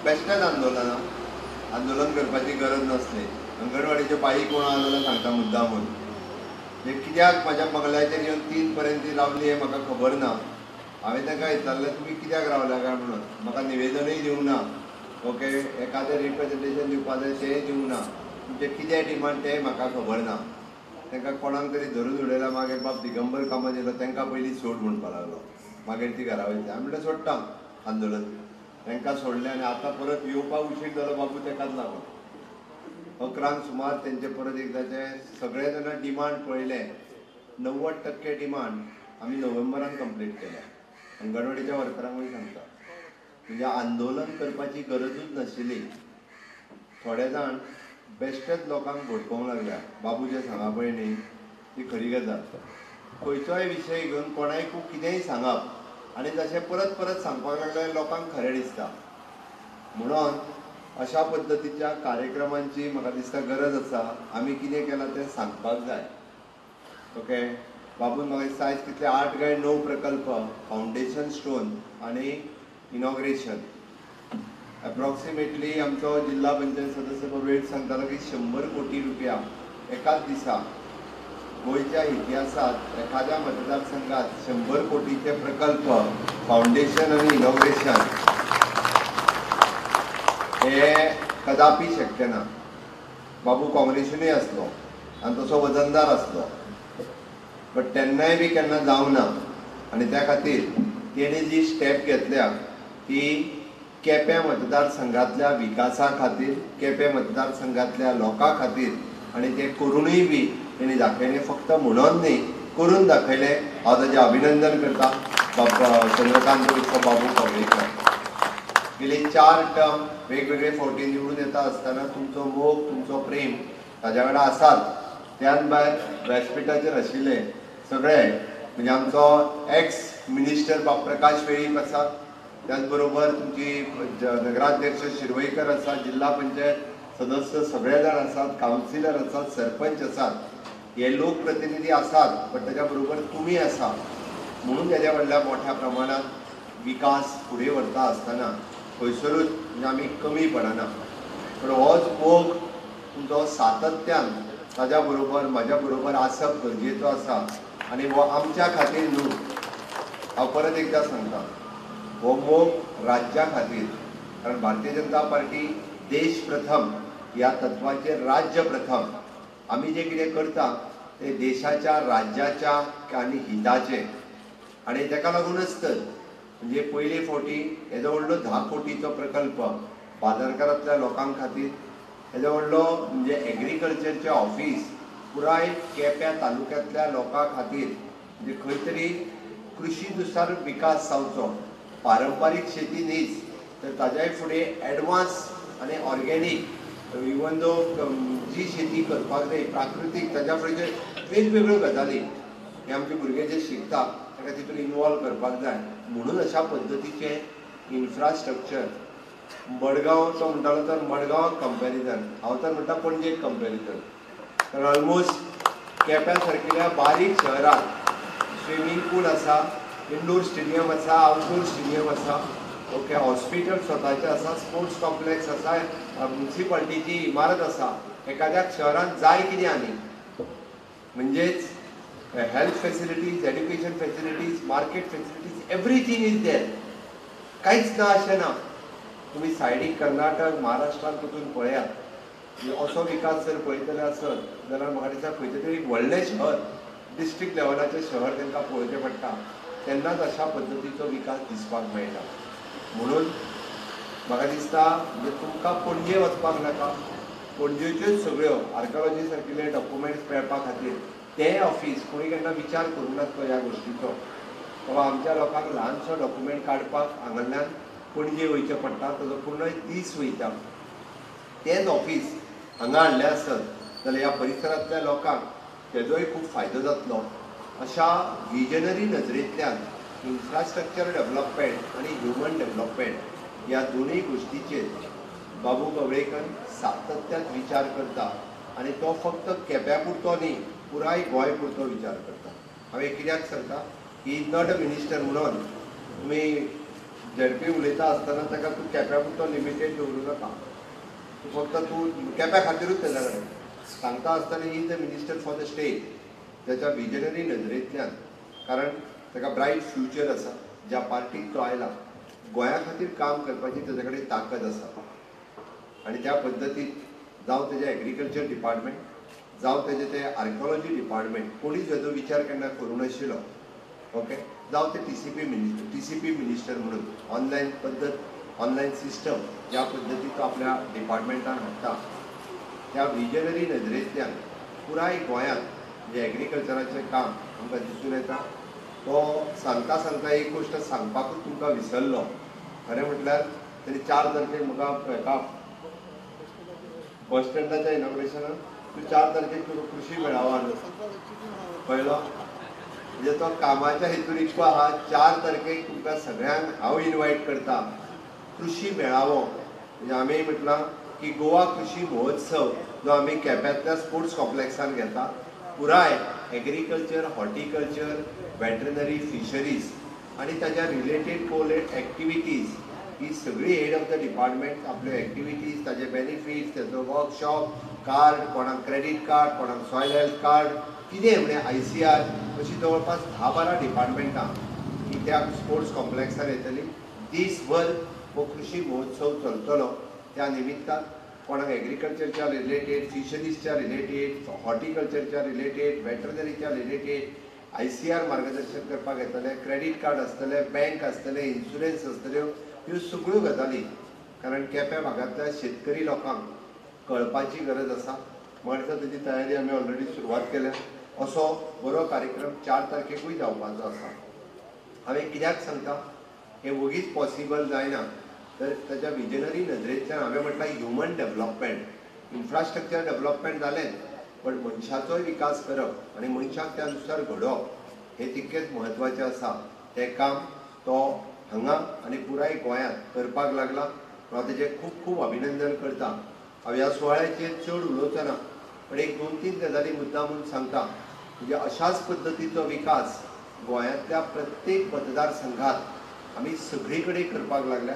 बेश्टेच आंदोलन करपाची गरज नासली. अंगणवाडीच्यो बाई कोण आहा जाल्यार सांगता मुद्दामून. कित्याक म्हाज्या बंगल्याचेर येवन 3 पर्यंत ती रावली हें म्हाका खबर ना. हांवें तांकां विचारलें तुमी कित्याक रावल्या काय म्हणून. म्हाका निवेदनूय दिवंक ना. ओके, एखादें रिप्रेझेंटेशन दिवपाक जाय तेंय दिवंक ना. तुमचे कितें डिमांड तेंय म्हाका खबर ना. तांकां कोणाक तरी धरून उडयला. मागीर बाब दिगंबर कामत येयलो तांकां पयलीं सोड म्हणपा लागलो. मागीर ती घरा वयता. हांवें म्हणलें सोडटा आंदोलन. तांकां सोडलें आनी आतां परत येवपाक उशीर जालो बाबू ताकाच लागून. 11 सुमार तेंचे परत एकदाचे सगळे जाणां डिमांड पळयले. 90% डिमांड आमी नोव्हेंबरान कंप्लीट केल्या. अंगणवाडीच्या वर्करांकूय सांगता. म्हणजे आंदोलन करपाची गरजूच नाशिल्ली. थोडे जाण बेश्टेच लोकांक भडकोवंक लागल्या. बाबू जे सांगा पळय न्ही ती खरी गजाल. खंयचोय विशय घेवन कोणायकू कितेंय सांगप आनी तशें परत परत सांगपाक लागल्यार लोकांक खरें दिसता. म्हणून अशा पद्दतीच्या कार्यक्रमांची म्हाका दिसता गरज आसा. आमी कितें केलां तें सांगपाक जाय. ओके, बाबून म्हाका दिसता आयज कितले 8 काय 9 प्रकल्प, फावंडेशन स्टोन आनी इनॉग्रेशन. एप्रॉक्सिमेटली आमचो जिल्हा पंचायत सदस्य वेळ सांगतालो की 100 कोटी रुपया एकाच दिसा गोंयच्या इतिहासात एखाद्या मतदारसंघात 100 कोटीचे प्रकल्प, फावंडेशन आनी इनॉग्रेशन हे कदापि शक्य ना. बाबू काँग्रेसीनूय आसलो आनी तसो वजनदार आसलो. बट तेन्नाय बी केन्ना जावंक ना. आनी त्या खातीर तेणी जी स्टेप घेतल्या ती केपें मतदारसंघातल्या विकासा खातीर, केपें मतदारसंघातल्या लोकां खातीर. आनी ते करूनय बी तेणी दाखयलें. फक्त म्हणून न्ही, करून दाखयलें. हांव ताचें अभिनंदन करता चंद्रकांत बाबू कवळेकर. गेली 4 टर्म वेगवेगळे फावटी निवडून येता आसतना तुमचो मोग, तुमचो प्रेम ताज्या कडेन आसात. त्यान भायर व्यासपीठाचेर आशिल्ले सगळे म्हणजे आमचो एक्स मिनिस्टर प्रकाश वेळीप आसा. त्याच बरोबर तुमची नगराध्यक्ष शिरवयकर आसा, जिल्हा पंचायत सदस्य सगळे जाण आसात, कावन्सिलर आसात, सरपंच आसात. हे लोकप्रतिनिधी आसात. पण ताच्या बरोबर तुमी आसा. म्हणून तेज्या कडल्यान मोठ्या प्रमाणात विकास फुडें व्हरता आसतना खंयसरूच म्हणजे आमी कमी पडना. पण होच मोग तुमचो सातत्यान ताज्या बरोबर म्हाज्या बरोबर आसप गरजेचो आसा. आनी हो आमच्या खातीर न्हू, हांव परत एकदा सांगता, हो मोग राज्या खातीर. कारण भारतीय जनता पार्टी देश प्रथम ह्या तत्वाचेर राज्य प्रथम. आमी जे कितें करता ते देशाच्या, राज्याच्या आनी हिताचे. आनी ताका लागूनच तर म्हणजे पयले फावटी येदो व्हडलो 10 कोटीचो प्रकल्प बाजारकारांतल्या लोकां खातीर, येदो व्हडलो म्हणजे एग्रीकल्चरचें ऑफिस पुराय केप्यां तालुक्यांतल्या लोकां खातीर. म्हणजे खंय तरी कृशी दुसार विकास जावचो. पारंपारीक शेती न्हीच तर ताज्याय फुडें एडवान्स आनी ऑर्गेनीक इवन दो जी शेती करपाक जाय प्राकृतीक ताज्या फुडें वेगवेगळ्यो गजाली हे आमचे भुरगे जे शिकता ताका तितून इनवॉल्व करपाक जाय. म्हणून अशा पद्दतीचें इन्फ्रास्ट्रक्चर मडगांव तो म्हणटालो तर मडगांव कंपॅरिजन, हांव तर म्हणटा पणजेक कंपॅरिजन. तर ऑलमोस्ट केप्यां सारकिल्या बारीक शहरांत स्विमींग पूल आसा, इंडोर स्टेडियम आसा, आउटडोर स्टेडियम आसा. ओके, हॉस्पिटल स्वताचें आसा, स्पोर्ट्स कॉम्प्लेक्स आसा, म्युनिसिपालिटीची इमारत आसा. एखाद्या शहरांत जाय कितें आनी म्हणजेच health facilities, education facilities, market facilities, everything is there. कांयच ना अशें ना. तुमी सायडीक कर्नाटक, महाराष्ट्रांत वचून पळयात. असो विकास जर पळयतले आसत जाल्यार म्हाका दिसता खंयचे तरी व्हडलें शहर, डिस्ट्रिक्ट लेवलाचें शहर तांकां पळोवचें पडटा. तेन्नाच अशा पद्दतीचो विकास दिसपाक मेळटा. म्हणून म्हाका दिसता म्हणजे तुमकां पणजे वचपाक नाका. पणजेच्योच सगळ्यो आर्किओलॉजी सारकिले डॉक्युमेंट्स मेळपा खातीर तें ऑफिस कोणी केन्ना विचार करूंक नासलो ह्या गोश्टीचो. बाबा आमच्या लोकांक ल्हानसो डॉक्युमेंट काडपाक हांगांतल्यान पणजे वयचें पडटा, ताजो पूर्ण दीस वयता. तेंच ऑफिस हांगा हाडलें आसत जाल्यार ह्या परिसरांतल्या लोकांक तेजोय खूब फायदो जातलो. अशा विजनरी नजरेंतल्यान इन्फ्रास्ट्रक्चर डेव्हलपमेंट आनी ह्युमन डेव्हलपमेंट ह्या दोनूय गोश्टीचेर बाबू कवळेकर सातत्यान विचार करता. आनी तो फक्त केप्यां पुरतो न्ही, पुराय गोंय पुरतो विचार करता. हांवें कित्याक सांगता, he is not a minister म्हणून तुमी झेडपी उलयता आसतना ताका तूं केप्या पुरतो लिमिटेड दवरूं नाका. तूं फक्त तूं केप्या खातीरूच तेज्या कडेन सांगता आसतना he is the minister for the state. त्याच्या विजनरी नदरेंतल्यान, कारण ताका ब्रायट फ्युचर आसा, ज्या पार्टीक तो आयला गोंया खातीर काम करपाची तेजे कडेन ताकद आसा. आनी त्या पद्दतीन जावं तेजें एग्रीकल्चर डिपार्टमेंट, जावं तेजें तें आर्किओलॉजी डिपार्टमेंट कोणीच हेजो विचार केन्ना करूं नाशिल्लो. ओके, जावं ते टीसीपी मिनिस्टर म्हणून ऑनलायन पद्दत, ऑनलायन सिस्टम ज्या पद्दतीन तो आपल्या डिपार्टमेंटान हाडटा, त्या विजनरी नदरेंतल्यान पुराय गोंयांत जे एग्रीकल्चराचें काम आमकां दिसून येता. तो सांगता सांगता एक गोश्ट सांगपाकूच तुमकां विसरलो. खरें म्हटल्यार तेणी 4 तारखेक म्हाका एका बस स्टँडाच्या इनॉग्रेशनाक 4 तारखेक कृषी मेळावा पळयलो. म्हणजे तो कामाच्या हेतून इतको आहा. 4 तारखेक तुमकां सगळ्यांक हांव इनवायट करता कृषी मेळावो. म्हणजे आमी म्हटलां की गोवा कृषी महोत्सव जो आमी केप्यांतल्या स्पोर्ट्स कॉम्प्लेक्सान घेता, पुराय एग्रीकल्चर, हॉर्टिकल्चर, वेटरनरी, फिशरीज आनी ताच्या रिलेटेड कोलेट एक्टिविटीज ही सगळी हेड ऑफ द डिपार्टमेंट आपल्यो एक्टिविटीज, ताजे बेनिफिट्स, ताचो वर्कशॉप, कार्ड, कोणाक क्रेडीट कार्ड, कोणाक सॉयल हेल्थ कार्ड, कितें म्हणजे ICR अशी जवळपास 10-12 डिपार्टमेंटां ही त्या स्पोर्ट्स कॉम्प्लेक्सार येतली. दिसभर हो कृषी महोत्सव चलतलो. त्या निमित्तान कोणाक एग्रीकल्चरच्या रिलेटेड, फिशरीजच्या रिलेटेड, हॉर्टिकल्चरच्या रिलेटेड, वेटरनरीच्या रिलेटेड ICR मार्गदर्शन करपाक येतले, क्रेडीट कार्ड आसतले, बँक आसतले, इन्शुरन्स आसतल्यो, ह्यो सगळ्यो गजाली कारण केप्या भागांतल्या शेतकरी लोकांक कळपाची गरज आसा. म्हणटा तेजी तयारी आमी ऑलरेडी सुरवात केल्या. असो बरो कार्यक्रम 4 तारखेकूय जावपाचो आसा. हांवें कित्याक सांगता, हें वगीच पॉसिबल जायना. तर ताच्या विजनरी नदरेंतल्यान हांवें म्हटलां ह्युमन डेव्हलपमेंट, इन्फ्रास्ट्रक्चर डेव्हलपमेंट जालें, पण मनशाचोय विकास करप आनी मनशाक त्या नुसार घडोवप हें तितकेंच म्हत्वाचें आसा. तें काम तो हांगा आनी पुराय गोंयांत करपाक लागला. हांव तेजें खूब खूब अभिनंदन करता. हांव ह्या सुवाळ्याचेर चड उलोवचो ना, पण एक 2-3 गजाली मुद्दामून सांगता. म्हणजे अशाच पद्दतीचो विकास गोंयांतल्या प्रत्येक मतदारसंघात आमी सगळे कडेन करपाक लागल्या.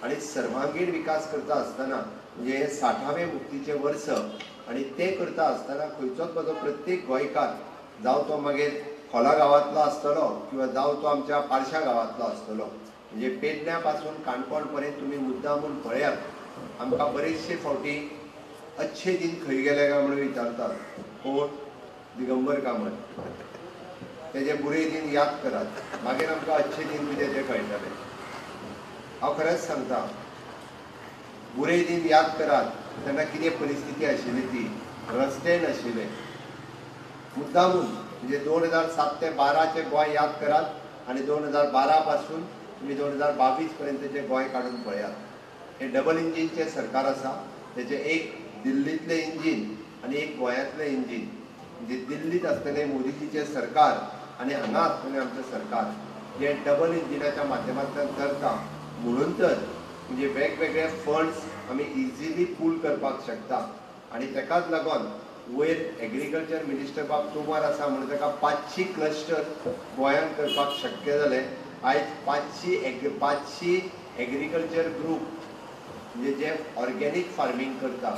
आनी सर्वांगीण विकास करता आसतना म्हणजे हे 60वें मुक्तीचें वर्स आनी तें करता आसतना खंयचोच म्हजो प्रत्येक गोंयकार, जावं तो मागीर खोला गांवांतलो आसतलो किंवा जावं तो आमच्या पार्शा गांवांतलो आसतलो, म्हणजे पेडण्या पासून काणकोण पर्यंत तुमी मुद्दामून पळयात. आमकां बरेचशे फावटी अच्छे दिन खंय गेले काय म्हणून विचारतात. कोण? दिगंबर कामत. तेजे बुरे दिन याद करात, मागीर आमकां अच्छे दिन कितें तें कळटलें. हांव खरेंच सांगता, बुरे दिन याद करात तेन्ना कितें परिस्थिती आशिल्ली ती. रस्ते नाशिल्ले. मुद्दामून म्हणजे 2007 ते 12चे गोंय याद करात आनी 2012 पासून तुम्ही 2022 पर्यंतचे गोंय काढून पळयात. हे डबल इंजिनचे सरकार आसा. तेचे एक दिल्लीतले इंजिन आनी एक गोंयांतलें इंजिन. म्हणजे दिल्लीत आसतलें मोदीजीचें सरकार आनी हांगा आसतलें आमचें सरकार, जे डबल इंजिनाच्या माध्यमांतल्यान चलता. म्हणून तर म्हणजे वेगवेगळे फंड्स आमी इजिली पूल करपाक शकता. आनी तेकाच लागून वयर एग्रीकल्चर मिनिस्टर बाब तोमार आसा म्हणून ताका 500 क्लस्टर गोंयांत करपाक शक्य जालें. आयज 500 एग्रीकल्चर ग्रुप म्हणजे जे ऑर्गेनीक फार्मींग करता.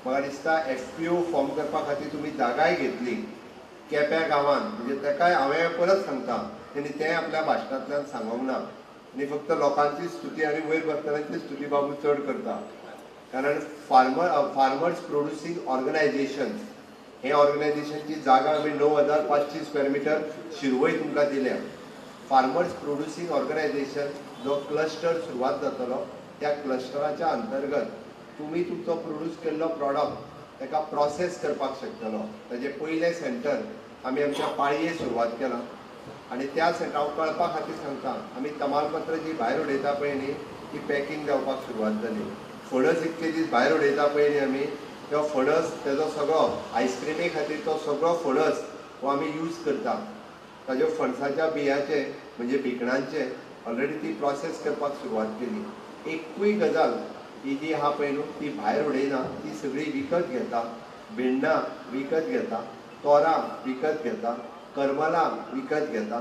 म्हाका दिसता FPO फॉर्म करपा खातीर तुमी जागाय घेतली केप्या गांवांत. म्हणजे ताकाय हांवें परत सांगता, तेणी तें आपल्या भाशणांतल्यान सांगूंक ना. आनी फक्त लोकांची स्तुती आनी वयर बसतल्यांची स्तुती बाबू चड करता. कारण फार्मर्स प्रोड्युसींग ऑर्गनायझेशन हे ऑर्गनायझेशनची जागा आमी 9500 स्क्वेअर मिटर शिरवय तुमकां दिल्या. फार्मर्स प्रोड्युसींग ऑर्गनायझेशन जो क्लस्टर सुरवात जातलो, त्या क्लस्टराच्या अंतर्गत तुमी तुमचो प्रोड्यूस केल्लो प्रॉडक्ट ताका प्रोसेस करपाक शकतलो. ताजे पयलें सेंटर आमी आमच्या पाळये सुरवात केलां. आनी त्या हांव कळपा खातीर सांगता, आमी तमालपत्र जी भायर उडयता पळय न्ही, ती पॅकींग जावपाक सुरवात जाली. फणस इतके दीस भायर उडयता पळय न्ही आमी, तो फणस तेजो सगळो आयस्क्रिमी खातीर तो सगळो फणस हो आमी यूज करता. ताज्या फणसाच्या बियाचे म्हणजे भिकणांचे ऑलरेडी ती प्रोसेस करपाक सुरवात केली. एकूय गजाल ही जी आहा पळय न्हू, ती भायर उडयना, ती सगळी विकत घेता. भिंडां विकत घेता, तोरां विकत घेता, करमलां विकत घेता.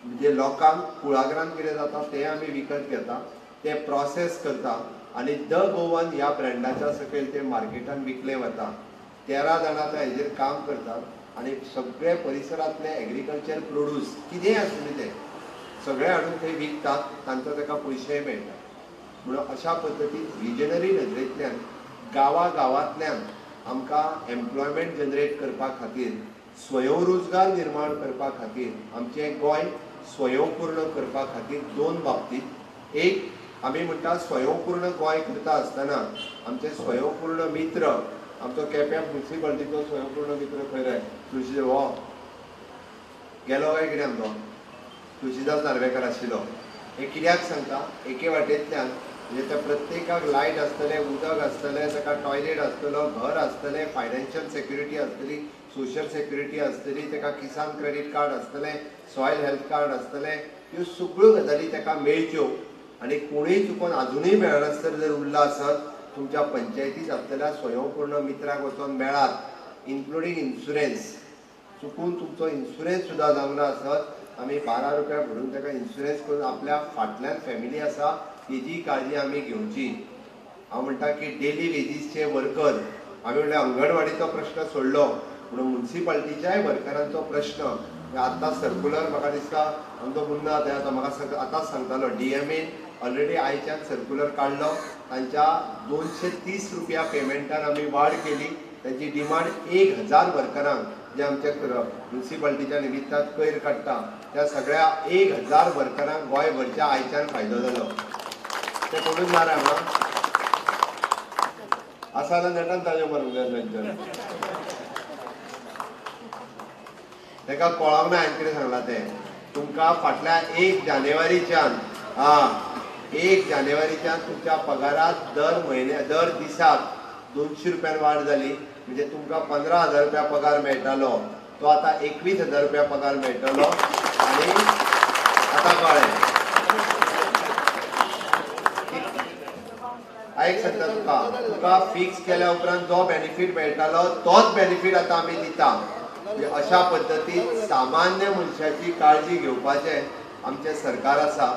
म्हणजे लोकांक कुळागरांत कितें जाता तें आमी विकत घेता, ते प्रोसेस करता आनी द गोवन ह्या ब्रँडाच्या सकयल ते मार्केटान विकले वता. 13 जाणां ते हेजेर काम करतात आनी सगळे परिसरांतले एग्रीकल्चर प्रोड्यूस कितेंय आसुनी ते सगळे हाडून थंय विकतात, तांचो ताका पयशेय मेळटा. म्हणून अशा पद्दतीन विजनरी नदरेंतल्यान गांवांतल्यान आमकां एम्प्लॉयमेंट जनरेट करपा खातीर, स्वयंरोजगार निर्माण करपा खातीर आमचें गोंय स्वयंपूर्ण करपा खातीर दोन बाबतींत, एक आमी म्हणटा स्वयंपूर्ण गोंय करता आसतना आमचे स्वयंपूर्ण मित्र, आमचो केप्यां म्युनिसिपालिटीचो स्वयंपूर्ण मित्र खंय रे तुळशीदास, हो गेलो काय कितें आमचो तुळशीदास नार्वेकार आशिल्लो. हे कित्याक सांगता, एके वाटेंतल्यान म्हणजे त्या प्रत्येकाक लायट आसतलें, उदक आसतलें, ताका टॉयलेट आसतलो, घर आसतलें, फायनान्शियल सेक्युरिटी आसतली, सोशल सेक्युरिटी आसतली, ताका किसान क्रेडीट कार्ड आसतलें, सॉयल हेल्थ कार्ड आसतलें, ह्यो सगळ्यो गजाली ताका मेळच्यो. आनी कोणूय चुकून आजुनूय मेळनासतना जर उरला आसत, तुमच्या पंचायतीत आसतल्या स्वयंपूर्ण मित्राक वचून मेळात, इन्क्लुडींग इन्शुरन्स. चुकून तुमचो इन्शुरन्स सुद्दां जावना आसत, आमी 12 रुपया भरून ताका इन्शुरन्स करून आपल्या फाटल्यान फॅमिली आसा तेजी काळजी आमी घेवची. हांव म्हणटा की डेली वेजीसचे वर्कर, आमी म्हणल्यार अंगणवाडीचो प्रश्न सोडलो म्हणून म्युनिसिपालिटीच्याय वर्करांचो प्रश्न. आतां सर्क्युलर म्हाका दिसता आमचो मुन्ना ते म्हाका आतांच सांगतालो, DMAन ऑलरेडी आयच्यान सर्क्युलर काडलो, तांच्या 230 रुपया पेमेंटान आमी वाड केली. तांची डिमांड 1000 वर्करांक जे आमच्या म्युनिसिपालिटीच्या निमित्तान कोयर काडटा त्या सगळ्या 1000 वर्करांक गोंयभरच्या आयच्यान फायदो जालो. ते कोणूच ना रे हांगा आसा जाल्यार नेटान ताज्यो मारूंक जाय तांच्यान. ताका कळोंक ना हांवें कितें सांगलां तें. तुमकां फाटल्या 1 जानेवारीच्यान 1 जानेवारीच्यान तुमच्या पगारात दर दिसाक 200 रुपयान वाड जाली. म्हणजे तुमकां 15,000 रुपया पगार मेळटालो, तो आतां 21,000 रुपया पगार मेळटलो. आनी आतां कळ्ळें, आयक सांगता तुका फिक्स केल्या उपरांत जो बेनिफीट मेळटालो तोच बेनिफीट आतां आमी दिता. म्हणजे अशा पद्दतीन सामान्य मनशाची काळजी घेवपाचें आमचें सरकार आसा.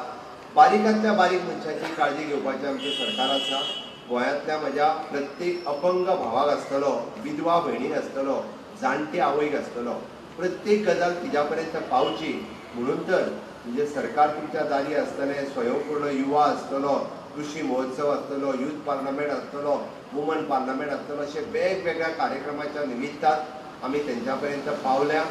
बारीकांतल्या बारीक मनशाची काळजी घेवपाचें आमचें सरकार आसा. गोंयांतल्या म्हज्या प्रत्येक अपंग भावाक आसतलो, विधवा भयणीक आसतलो, जाणटे आवयक आसतलो, प्रत्येक गजाल तिच्या पर्यंत पावची म्हणून तर म्हणजे सरकार तुमच्या दारी आसतलें, स्वयंपूर्ण युवा आसतलो, कृषी महोत्सव आसतलो, यूथ पार्लमेंट आसतलो, वुमन पार्लमेंट आसतलो, अशे वेगवेगळ्या कार्यक्रमाच्या निमित्तान आमी तेंच्या पर्यंत पावल्या,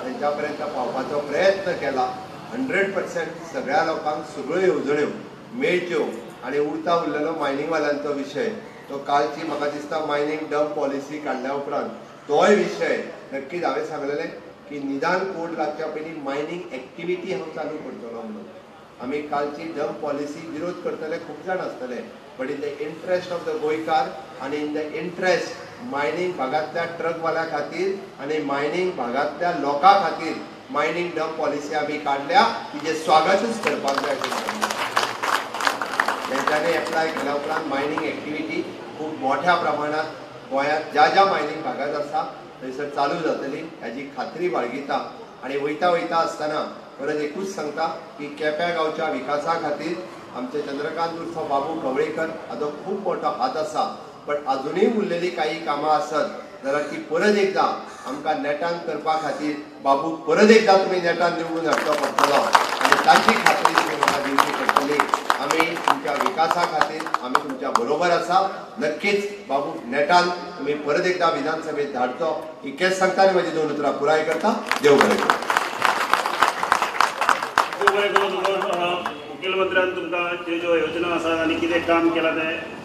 तेंच्या पर्यंत पावपाचो प्रयत्न केला. 100% सगळ्या लोकांक सगळ्यो येवजण्यो मेळच्यो. आनी उरता उरलेलो मायनिंगवाल्यांचो विशय, तो कालची म्हाका दिसता मायनिंग डंप पॉलिसी काडल्या उपरांत तोय विशय नक्कीच हांवें सांगलेलें की निदान कोर्ट लागच्या पयलीं मायनिंग एक्टिविटी हांव चालू करतलो म्हणून. आमी कालची डंप पॉलिसी विरोध करतले खूब जाण आसतले, but in the interest of the गोंयकार आनी इन द इंट्रस्ट मायनिंग भागांतल्या ट्रकवाल्या खातीर आनी मायनिंग भागांतल्या लोकां खातीर मायनिंग डंप पॉलिसी आमी काडल्या, तिजें स्वागतच करपाक जाय. तेंच्यांनी एप्लाय केल्या उपरांत मायनिंग एक्टिविटी खूब मोठ्या प्रमाणात गोंयांत ज्या ज्या मायनिंग भागात आसा थंयसर चालू जातली हाची खात्री बाळगिता. आनी वयता वयता आसतना परत एकूच सांगता की केप्यां गांवच्या विकासा खातीर आमचे चंद्रकांत उर्फ बाबू कवळेकर हाचो खूब मोठो हात आसा. पण अजुनूय उरलेली काही कामां आसत जाल्यार ती परत एकदा आमकां नेटान करपा खातीर बाबू परत एकदा तुमी नेटान निवडून हाडचो पडटलो आनी ताची खात्री तुमी म्हाका दिवची पडटली. आमी तुमच्या विकासा खातीर आमी तुमच्या बरोबर आसा. नक्कीच बाबू नेटान तुमी परत एकदा विधानसभेत धाडचो. इतकेंच सांगता आनी म्हजी 2 उतरां पुराय करता. देव बरें करूं. मुखेलमंत्र्यान तुमकां ज्यो ज्यो योजना आसा आनी कितें काम केलां तें